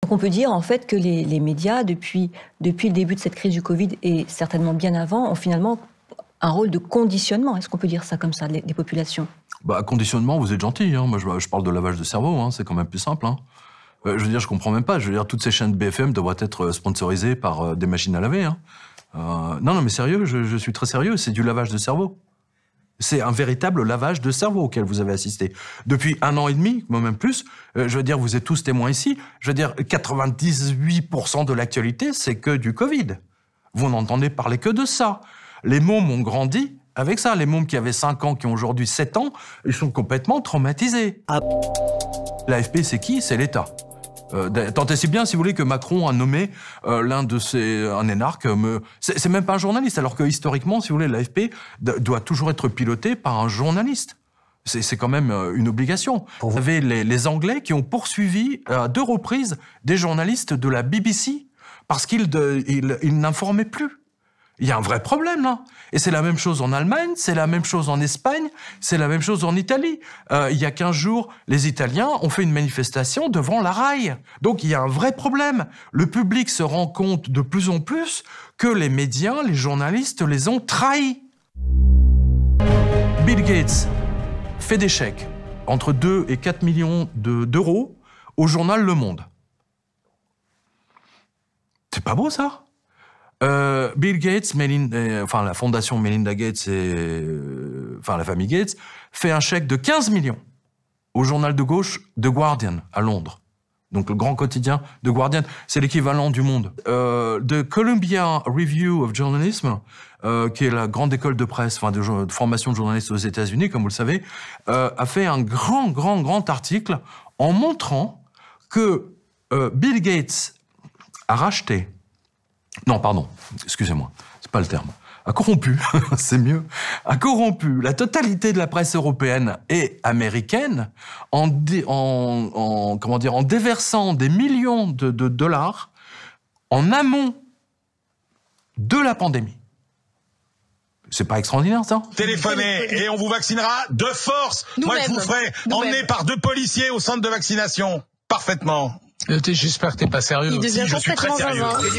Donc on peut dire en fait que les médias, depuis le début de cette crise du Covid et certainement bien avant, ont finalement un rôle de conditionnement. Est-ce qu'on peut dire ça comme ça, des populations? Conditionnement, vous êtes gentil. Hein. Moi, je parle de lavage de cerveau. Hein. C'est quand même plus simple. Hein. Je veux dire, je comprends même pas. Je veux dire, toutes ces chaînes BFM devraient être sponsorisées par des machines à laver. Hein. Non, mais sérieux, je suis très sérieux. C'est du lavage de cerveau. C'est un véritable lavage de cerveau auquel vous avez assisté. Depuis 1 an et demi, même plus, je veux dire, vous êtes tous témoins ici. Je veux dire, 98% de l'actualité, c'est que du Covid. Vous n'entendez parler que de ça. Les mômes ont grandi avec ça. Les mômes qui avaient 5 ans, qui ont aujourd'hui 7 ans, ils sont complètement traumatisés. L'AFP, c'est qui? C'est l'État. Tant et si bien, si vous voulez, que Macron a nommé l'un de un énarque. C'est même pas un journaliste, alors que historiquement, si vous voulez, l'AFP doit toujours être piloté par un journaliste. C'est quand même une obligation. Vous avez les Anglais qui ont poursuivi à 2 reprises des journalistes de la BBC parce qu'ils n'informaient plus. Il y a un vrai problème, là. Et c'est la même chose en Allemagne, c'est la même chose en Espagne, c'est la même chose en Italie. Il y a 15 jours, les Italiens ont fait une manifestation devant la RAI. Donc il y a un vrai problème. Le public se rend compte de plus en plus que les médias, les journalistes les ont trahis. Bill Gates fait des chèques entre 2 et 4 millions d'euros au journal Le Monde. C'est pas beau, ça? Bill Gates, la fondation Melinda Gates et la famille Gates fait un chèque de 15 millions au journal de gauche The Guardian à Londres. Donc le grand quotidien The Guardian, c'est l'équivalent du Monde. The Columbia Review of Journalism, qui est la grande école de presse, de formation de journalistes aux États-Unis, comme vous le savez, a fait un grand article en montrant que Bill Gates a racheté. Non, pardon, excusez-moi, c'est pas le terme. A corrompu, c'est mieux, a corrompu la totalité de la presse européenne et américaine en déversant des millions de dollars en amont de la pandémie. C'est pas extraordinaire, ça? Téléphonez et on vous vaccinera de force. Moi, je vous ferai emmener par 2 policiers au centre de vaccination. Parfaitement. J'espère que t'es pas sérieux. Si, je suis très sérieux.